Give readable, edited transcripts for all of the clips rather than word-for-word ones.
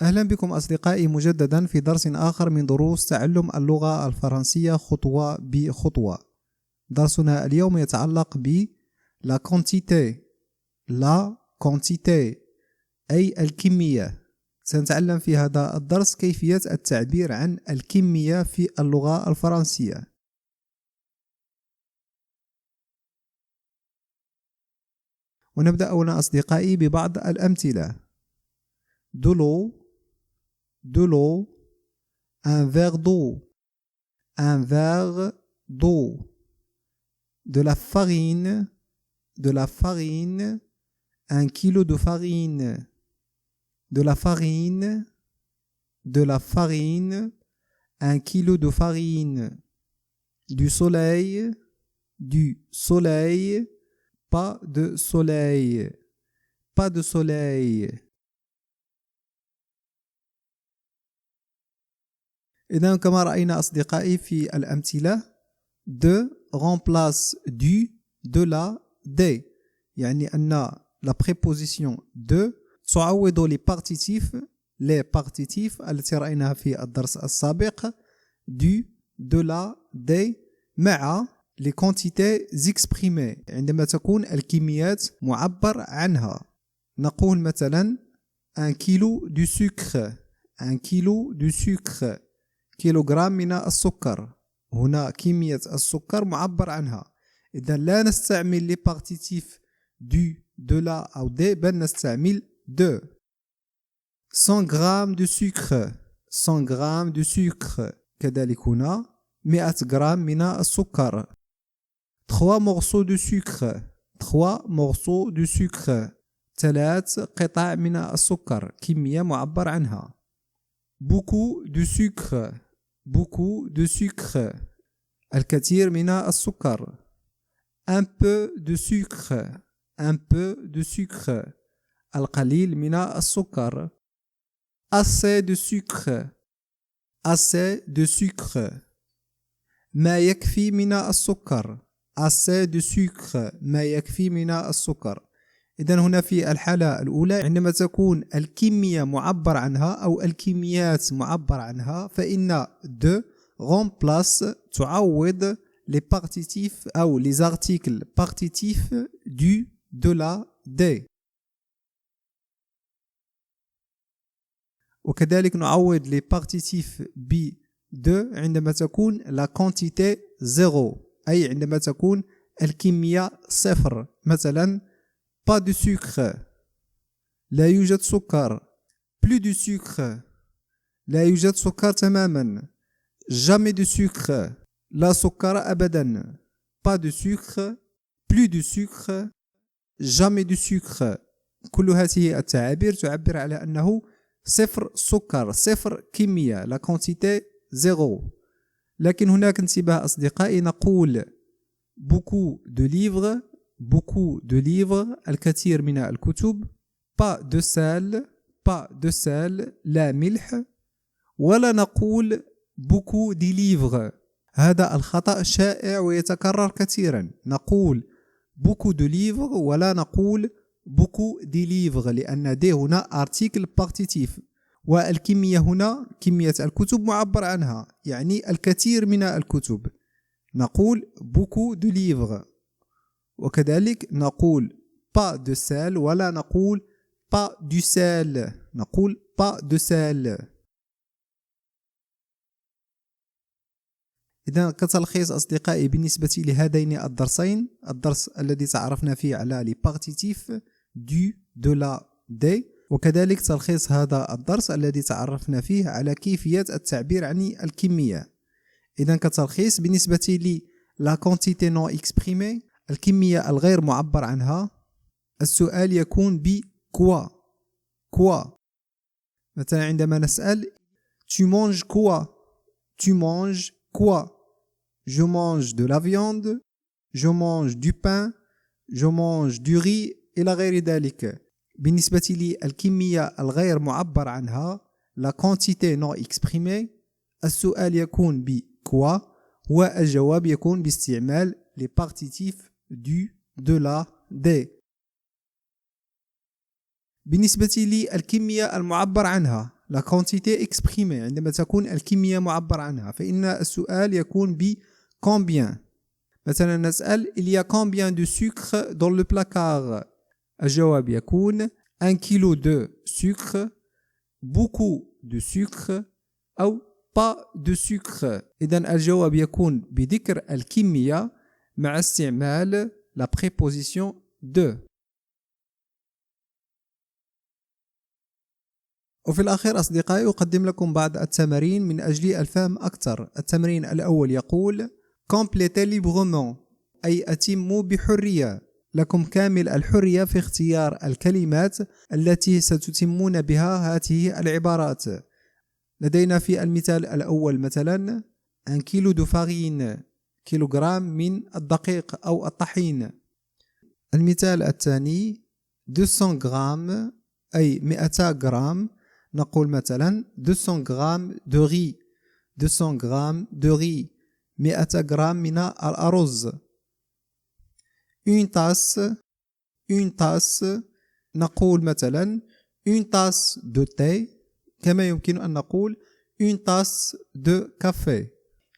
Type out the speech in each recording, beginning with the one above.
أهلا بكم أصدقائي مجددا في درس آخر من دروس تعلم اللغة الفرنسية خطوة بخطوة. درسنا اليوم يتعلق ب la quantité أي الكمية. سنتعلم في هذا الدرس كيفية التعبير عن الكمية في اللغة الفرنسية. ونبدأ أولا أصدقائي ببعض الأمثلة. de l'eau, un verre d'eau, de la farine, un kilo de farine, de la farine, un kilo de farine, du soleil, pas de soleil. إذن كما رأينا أصدقائي في الأمثلة de remplace du, de la, des، يعني أن la préposition de تعوض les partitifs التي رأيناها في الدرس السابق du, de la, des مع les quantités exprimées عندما تكون الكميات معبر عنها. نقول مثلا un kilo du sucre كيلوغرام من السكر. هنا كمية السكر معبر عنها، إذن لا نستعمل لي بارتيتيف du, de la أو des، بل نستعمل de. 100 غرام de sucre كذلك هنا 100 غرام من السكر. 3 morceaux de sucre 3 قطع من السكر، كمية معبر عنها. beaucoup de sucre الكثير من السكر. un peu de sucre القليل من السكر. assez de sucre ما يكفي من السكر. ما يكفي من السكر. إذن هنا في الحالة الأولى عندما تكون الكمية معبر عنها أو الكميات معبر عنها فإن de remplace تعوض les partitifs أو les articles partitifs du, de la, des. وكذلك نعوض les partitifs be de عندما تكون la quantité zéro، أي عندما تكون الكمية صفر. مثلا pas de sucre لا يوجد سكر. plus de sucre لا يوجد سكر تماما. jamais de sucre لا سكر أبدا. pas de sucre plus de sucre jamais de sucre. كل هذه التعابير تعبر على أنه صفر سكر، صفر كمية، la quantité zéro. لكن هناك انتباه أصدقائي، نقول beaucoup de livres الكثير من الكتب. pas de sel لا ملح. ولا نقول beaucoup de livres، هذا الخطأ شائع ويتكرر كثيرا. نقول beaucoup de livres ولا نقول beaucoup de livres، لأن دي هنا article partitif، والكمية هنا كمية الكتب معبر عنها، يعني الكثير من الكتب. نقول beaucoup de livres. وكذلك نقول pas de sel ولا نقول pas du sel، نقول pas de sel. إذن كتلخيص أصدقائي بالنسبة لهذين الدرسين، الدرس الذي تعرفنا فيه على les partitifs du, de la, des، وكذلك تلخيص هذا الدرس الذي تعرفنا فيه على كيفية التعبير عن الكمية. إذن كتلخيص بالنسبة لي la quantité non exprimée الكمية الغير معبر عنها، السؤال يكون ب quoi. مثلا عندما نسأل tu manges quoi. je mange de la viande، je mange du pain، je mange du riz إلى غير ذلك. بالنسبة لي الكمية الغير معبر عنها la quantité non exprimée، السؤال يكون ب quoi، والجواب يكون باستعمال les partitifs du, de la, des. بالنسبة لي الكمية المعبر عنها la quantité exprimée عندما تكون الكمية معبر عنها فإن السؤال يكون ب combien. مثلا نسأل il y a combien de sucre dans le placard. الجواب يكون 1 kilo de sucre, beaucoup de sucre أو pas de sucre. إذن الجواب يكون بذكر الكمية مع استعمال la préposition de. وفي الأخير أصدقائي أقدم لكم بعض التمارين من أجل الفهم أكثر. التمرين الأول يقول complétez librement أي أتموا بحرية. لكم كامل الحرية في اختيار الكلمات التي ستتمون بها هذه العبارات. لدينا في المثال الأول مثلا 1 كيلو دو فارين كيلوغرام من الدقيق أو الطحين. المثال الثاني 200 غرام أي 200 غرام. نقول مثلا 200 غرام دو ري 200 غرام دو ري 100 غرام من الأرز. une tasse نقول مثلا une tasse de thé كما يمكن أن نقول une tasse de café.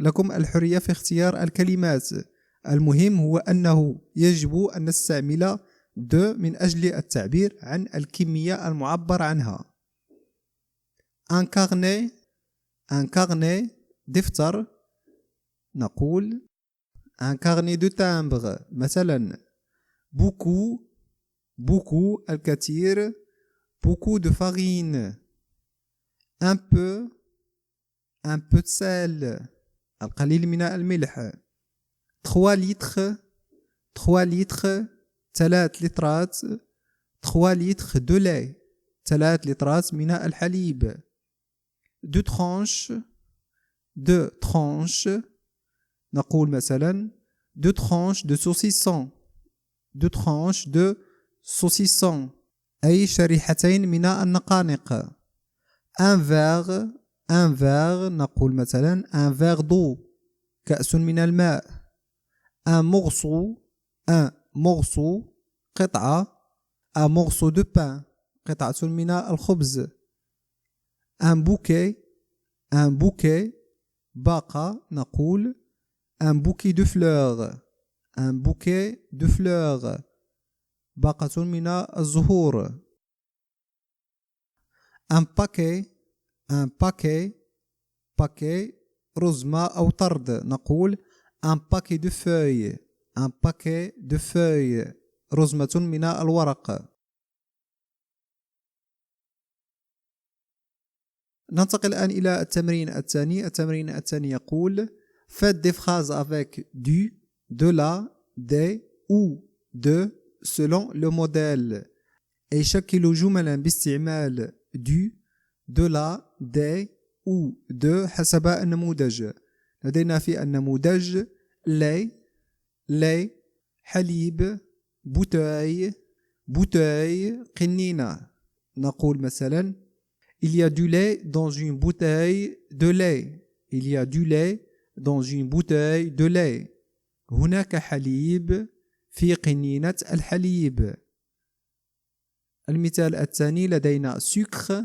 لكم الحرية في اختيار الكلمات. المهم هو أنه يجب أن نستعمل de من أجل التعبير عن الكمية المعبر عنها. un carnet دفتر نقول un carnet de timbre مثلا beaucoup الكثير beaucoup de farine un peu de sel القليل من الملح 3 litres 3 لترات 3 litres de lait 3 لترات من الحليب 2 tranches نقول مثلا 2 tranches de saucisson 2 tranches de saucisson أي شريحتين من النقانق. un verre نقول مثلا un verre d'eau كأس من الماء. un morceau قطعة un morceau de pain قطعة من الخبز. un bouquet باقة نقول un bouquet de fleurs باقة من الزهور. un paquet رزمة أو طرد نقول un paquet de feuilles رزمة من الورق. ننتقل الآن إلى التمرين الثاني. التمرين الثاني يقول faites des phrases avec du, de la, des ou de selon le modèle. أي شكلوا جملا باستعمال du, de la, des ou de حسب النموذج. لدينا في النموذج lait حليب bouteille قنينة. نقول مثلا il y a du lait dans une bouteille de lait. il y a du lait dans une bouteille de lait. هناك حليب في قنينة الحليب. المثال الثاني لدينا sucre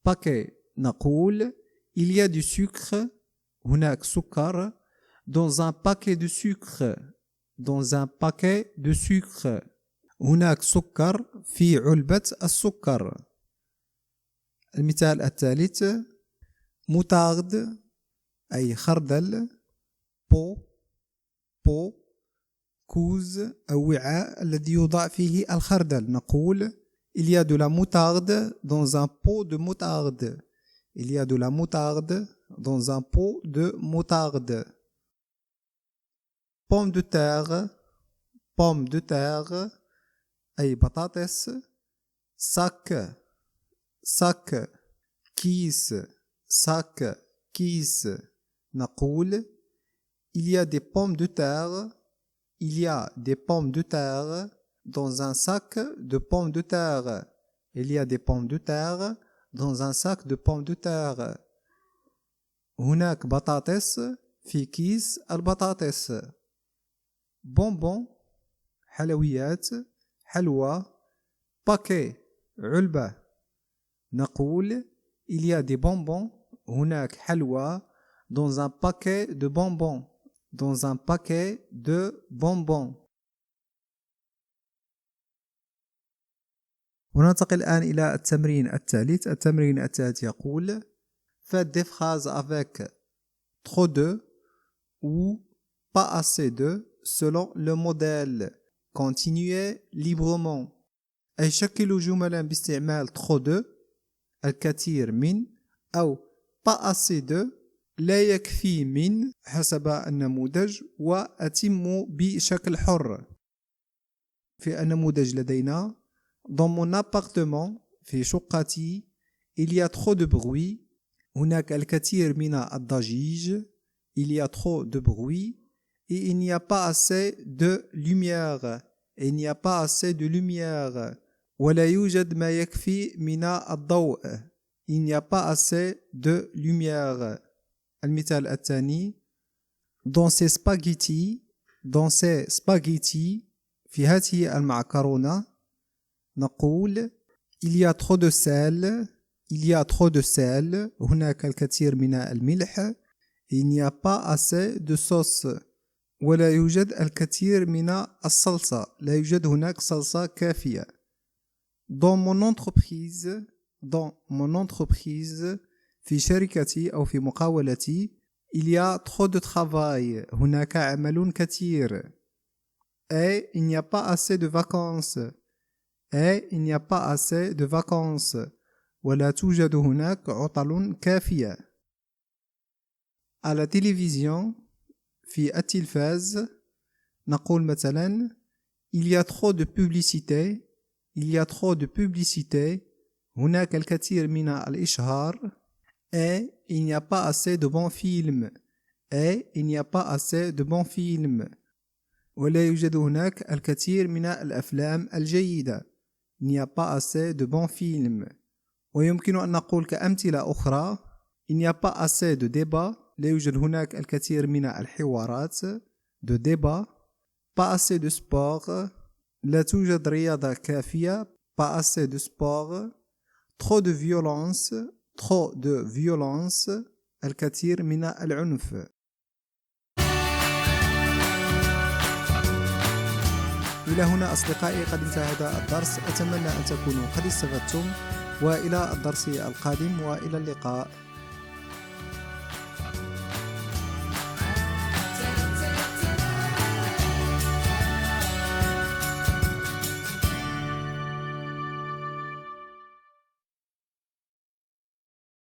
paquet نقول il y a du sucre هناك سكر dans un paquet de sucre هناك سكر في علبة السكر. المثال الثالث moutarde أي خردل pot كوز أو وعاء الذي يوضع فيه الخردل. نقول il y a de la moutarde dans un pot de moutarde. il y a de la moutarde dans un pot de moutarde. pomme de terre أي بطاطس. sac كيس نقول il y a des pommes de terre dans un sac de pommes de terre. il y a des pommes de terre dans un sac de pommes de terre. هناك بطاطس في كيس البطاطس. bonbon حلويات حلوى. باكي علبة. نقول il y a des bonbons. هناك حلوى dans un paquet de bonbons. Dans un paquet de bonbons. وننتقل الآن إلى التمرين الثالث. التمرين الثالث يقول faites des phrases avec trop de ou pas assez de selon le modèle. Continuez librement. أي شكلوا جملا باستعمال trop de الكثير من أو pas assez de لا يكفي من حسب النموذج وأتموا بشكل حر. في النموذج لدينا dans mon appartement في شقتي il y a trop de bruit. هناك الكثير من الضجيج. Il y a trop de bruit et il n'y a pas assez de lumière. Il n'y a pas assez de lumière. ولا يوجد ما يكفي من الضوء. Il n'y a pas assez de lumière. المثال الثاني dans ces spaghettis في هذه المعكرونة نقول il y a trop de sel. Il y a trop de sel. هناك الكثير من الملح. Il n'y a pas assez de sauce. ولا يوجد الكثير من الصلصة. لا يوجد هناك صلصة كافية. Dans mon entreprise في شركتي أو في مقاولتي il y a trop de travail. هناك عمل كثير. Et il n'y a pas assez de vacances. Et il n'y a pas assez de vacances. ولا توجد هناك عطل كافية. À la télévision في التلفاز نقول مثلا il y a trop de publicité. Il y a trop de publicité. هناك الكثير من الإشهار. Et il n'y a pas assez de bons films. Et il n'y a pas assez de bons films. ولا يوجد هناك الكثير من الأفلام الجيدة. Il n'y a pas assez de bons films. ويمكن أن نقول كأمثلة أخرى il n'y a pas assez de débat. لا يوجد هناك الكثير من الحوارات. de débat. pas assez de sport. لا توجد رياضة كافية. pas assez de sport. trop de violence. الكثير من العنف. إلى هنا أصدقائي قد انتهى هذا الدرس. أتمنى أن تكونوا قد استفدتم وإلى الدرس القادم وإلى اللقاء.